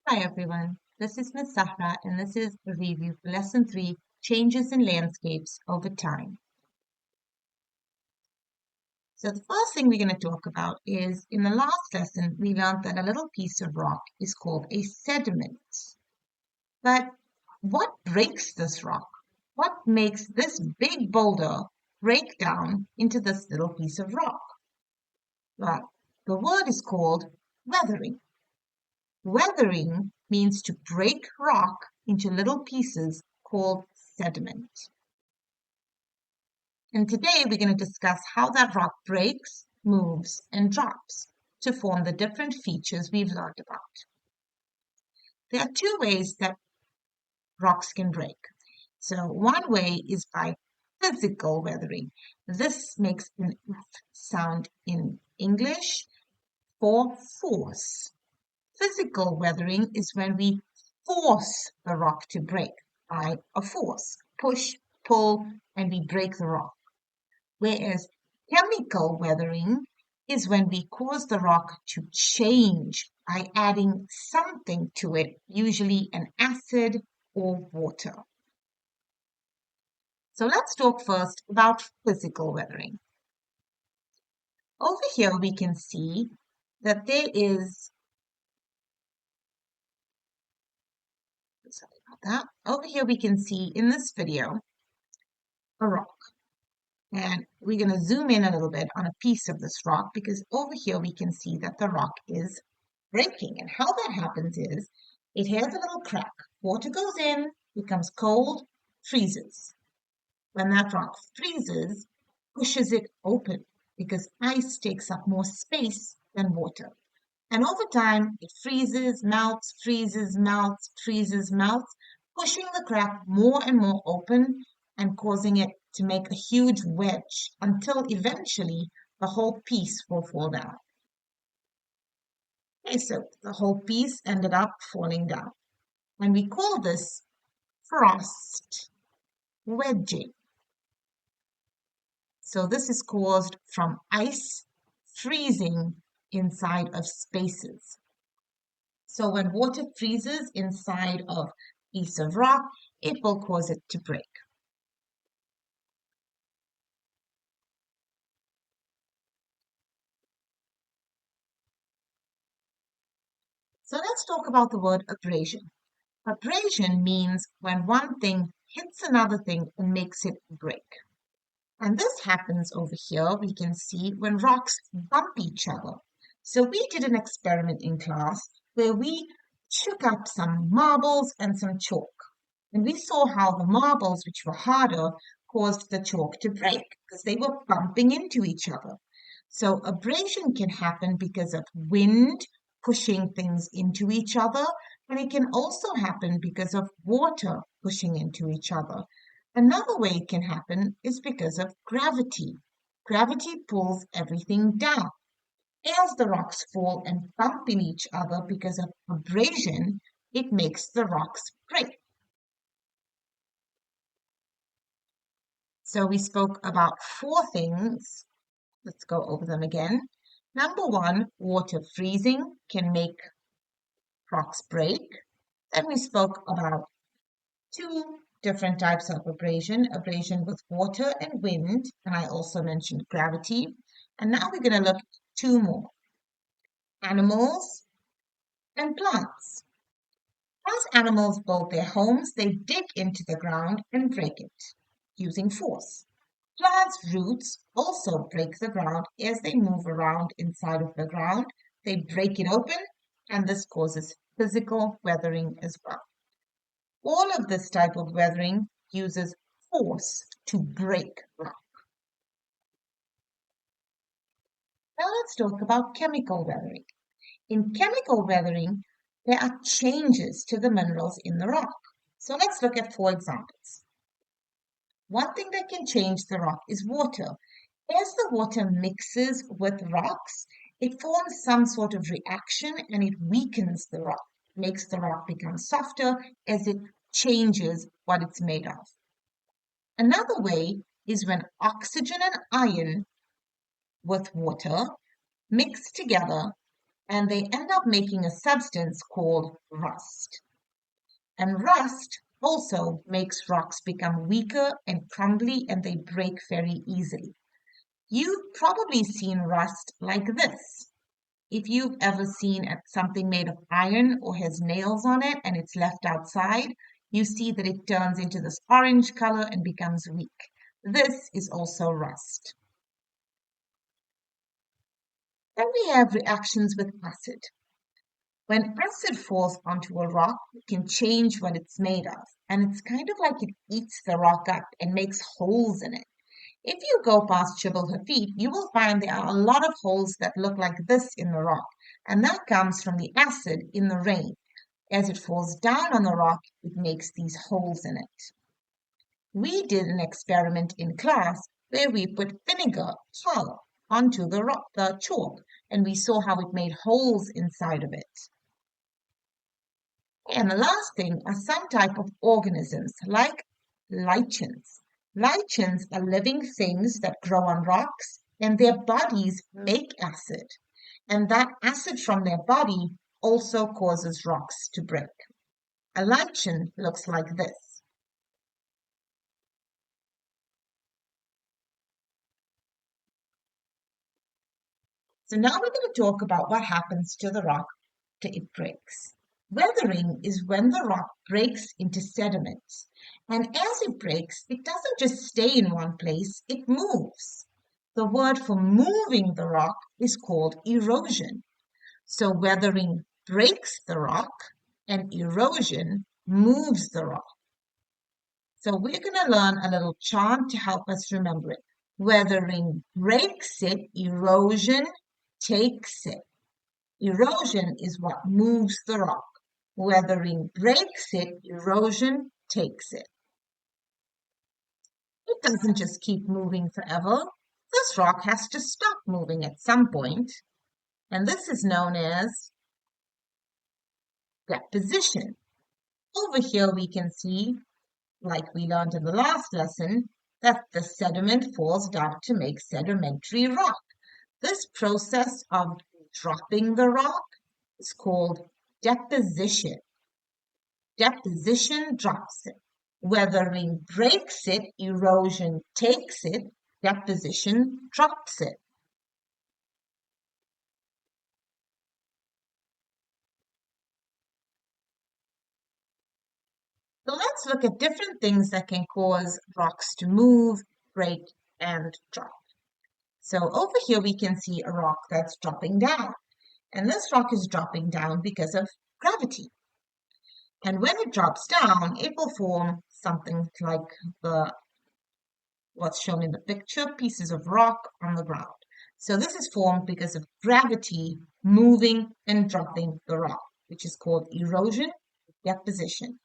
Hi everyone, this is Ms. Sahra and this is a review for Lesson 3, Changes in Landscapes Over Time. So the first thing we're going to talk about is, in the last lesson, we learned that a little piece of rock is called a sediment. But what breaks this rock? What makes this big boulder break down into this little piece of rock? Well, the word is called weathering. Weathering means to break rock into little pieces called sediment. And today we're going to discuss how that rock breaks, moves, and drops to form the different features we've learned about. There are two ways that rocks can break. So one way is by physical weathering. This makes an F sound in English for force. Physical weathering is when we force the rock to break by a force, push, pull, and we break the rock. Whereas chemical weathering is when we cause the rock to change by adding something to it, usually an acid or water. So let's talk first about physical weathering. Over here we can see that there is, sorry about that, over here we can see in this video a rock. And we're going to zoom in a little bit on a piece of this rock because over here we can see that the rock is breaking. And how that happens is it has a little crack. Water goes in, becomes cold, freezes. When that rock freezes, pushes it open because ice takes up more space than water. And over time, it freezes, melts, freezes, melts, freezes, melts, pushing the crack more and more open and causing it to make a huge wedge until eventually the whole piece will fall down. Okay, so the whole piece ended up falling down. And we call this frost wedging. So this is caused from ice freezing inside of spaces. So when water freezes inside of a piece of rock, it will cause it to break. So let's talk about the word abrasion. Abrasion means when one thing hits another thing and makes it break. And this happens over here, we can see when rocks bump each other. So we did an experiment in class where we shook up some marbles and some chalk. And we saw how the marbles, which were harder, caused the chalk to break because they were bumping into each other. So abrasion can happen because of wind pushing things into each other, and it can also happen because of water pushing into each other. Another way it can happen is because of gravity. Gravity pulls everything down. As the rocks fall and bump in each other because of abrasion, it makes the rocks break. So we spoke about four things. Let's go over them again. Number one, water freezing can make rocks break. Then we spoke about two different types of abrasion, abrasion with water and wind, and I also mentioned gravity. And now we're going to look at two more, animals and plants. As animals build their homes, they dig into the ground and break it using force. Plants' roots also break the ground as they move around inside of the ground. They break it open, and this causes physical weathering as well. All of this type of weathering uses force to break rock. Now let's talk about chemical weathering. In chemical weathering, there are changes to the minerals in the rock. So let's look at four examples. One thing that can change the rock is water. As the water mixes with rocks, it forms some sort of reaction and it weakens the rock, makes the rock become softer as it changes what it's made of. Another way is when oxygen and iron with water mix together and they end up making a substance called rust. And rust also makes rocks become weaker and crumbly and they break very easily. You've probably seen rust like this. If you've ever seen something made of iron or has nails on it and it's left outside, you see that it turns into this orange color and becomes weak. This is also rust. Then we have reactions with acid. When acid falls onto a rock, it can change what it's made of, and it's kind of like it eats the rock up and makes holes in it. If you go past Chibble Hafid, you will find there are a lot of holes that look like this in the rock, and that comes from the acid in the rain. As it falls down on the rock, it makes these holes in it. We did an experiment in class where we put vinegar, tar, onto the rock, the chalk, and we saw how it made holes inside of it. And the last thing are some type of organisms like lichens. Lichens are living things that grow on rocks and their bodies make acid. And that acid from their body also causes rocks to break. A lichen looks like this. So now we're going to talk about what happens to the rock after it breaks. Weathering is when the rock breaks into sediments. And as it breaks, it doesn't just stay in one place, it moves. The word for moving the rock is called erosion. So weathering breaks the rock and erosion moves the rock. So we're going to learn a little chant to help us remember it. Weathering breaks it, erosion takes it. Erosion is what moves the rock. Weathering breaks it, erosion takes it. It doesn't just keep moving forever. This rock has to stop moving at some point, and this is known as deposition. Over here we can see, like we learned in the last lesson, that the sediment falls down to make sedimentary rock. This process of dropping the rock is called deposition. Deposition drops it. Weathering breaks it, erosion takes it, deposition drops it. So let's look at different things that can cause rocks to move, break, and drop. So over here we can see a rock that's dropping down. And this rock is dropping down because of gravity. And when it drops down, it will form something like what's shown in the picture, pieces of rock on the ground. So this is formed because of gravity moving and dropping the rock, which is called erosion, deposition.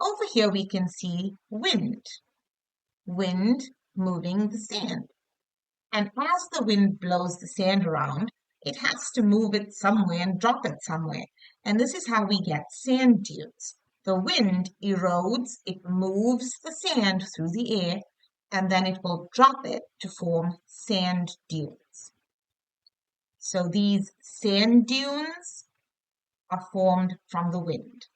Over here we can see wind moving the sand. And as the wind blows the sand around, it has to move it somewhere and drop it somewhere. And this is how we get sand dunes. The wind erodes, it moves the sand through the air, and then it will drop it to form sand dunes. So these sand dunes are formed from the wind.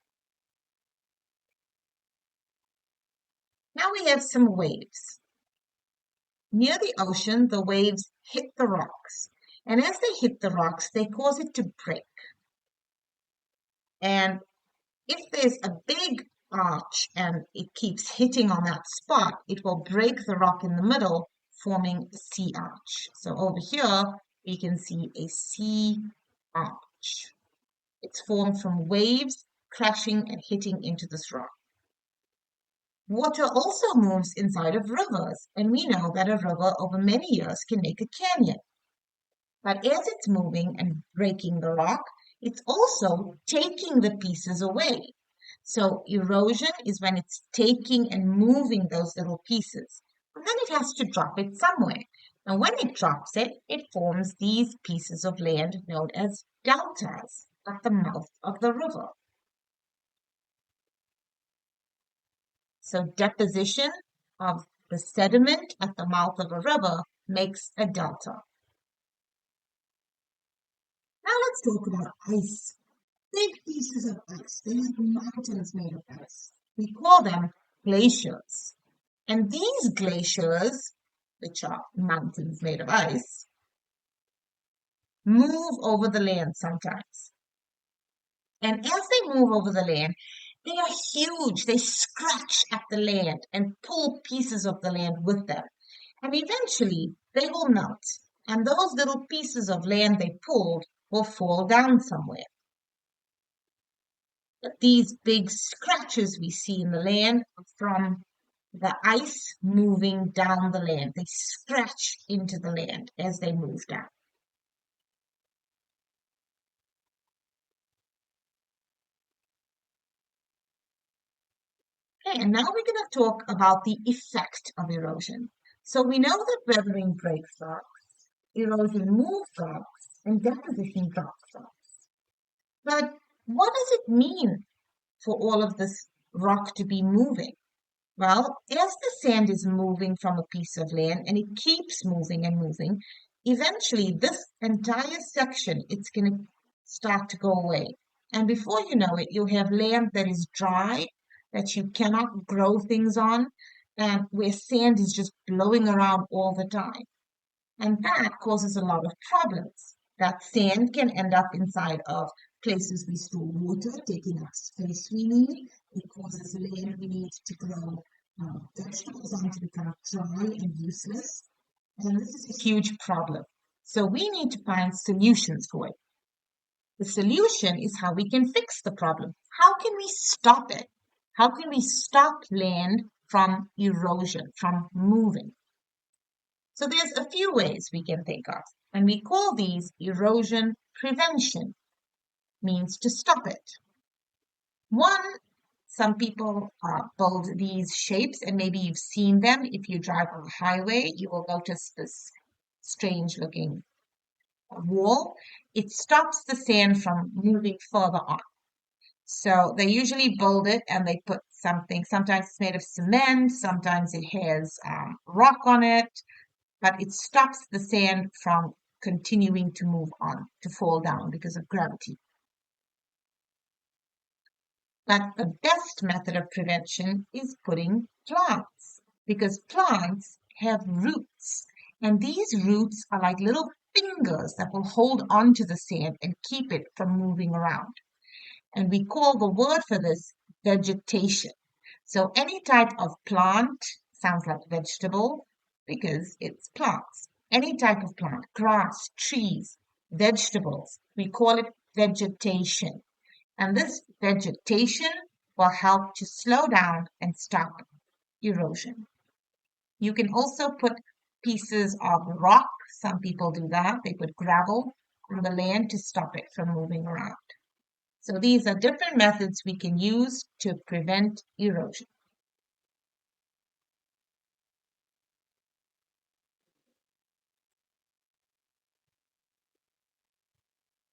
Now we have some waves. Near the ocean, the waves hit the rocks. And as they hit the rocks, they cause it to break. And if there's a big arch and it keeps hitting on that spot, it will break the rock in the middle, forming a sea arch. So over here, we can see a sea arch. It's formed from waves crashing and hitting into this rock. Water also moves inside of rivers, and we know that a river over many years can make a canyon. But as it's moving and breaking the rock, it's also taking the pieces away. So erosion is when it's taking and moving those little pieces. And then it has to drop it somewhere. And when it drops it, it forms these pieces of land known as deltas at the mouth of the river. So deposition of the sediment at the mouth of a river makes a delta. let's talk about ice. Big pieces of ice. They have mountains made of ice. We call them glaciers. And these glaciers, which are mountains made of ice, move over the land sometimes. And as they move over the land, they are huge. They scratch at the land and pull pieces of the land with them. And eventually they will melt. And those little pieces of land they pulled will fall down somewhere. But these big scratches we see in the land are from the ice moving down the land. They scratch into the land as they move down. Okay, and now we're going to talk about the effect of erosion. So we know that weathering breaks rocks, erosion moves rocks, and deposition drops rocks. But what does it mean for all of this rock to be moving? Well, as the sand is moving from a piece of land and it keeps moving and moving, eventually this entire section, it's going to start to go away. And before you know it, you'll have land that is dry, that you cannot grow things on, and where sand is just blowing around all the time. And that causes a lot of problems. That sand can end up inside of places we store water, taking up space we need. It causes land we need to grow vegetables on to become dry and useless. And this is a huge problem. So we need to find solutions for it. The solution is how we can fix the problem. How can we stop it? How can we stop land from erosion, from moving? So there's a few ways we can think of, and we call these erosion prevention, means to stop it. One, some people build these shapes, and maybe you've seen them. If you drive on a highway, you will notice this strange looking wall. It stops the sand from moving further on. So they usually build it and they put something, sometimes it's made of cement, sometimes it has rock on it, but it stops the sand from continuing to move on, to fall down because of gravity. But the best method of prevention is putting plants, because plants have roots, and these roots are like little fingers that will hold onto the sand and keep it from moving around. And we call the word for this vegetation. So any type of plant sounds like vegetable because it's plants. Any type of plant, grass, trees, vegetables, we call it vegetation. And this vegetation will help to slow down and stop erosion. You can also put pieces of rock. Some people do that. They put gravel on the land to stop it from moving around. So these are different methods we can use to prevent erosion.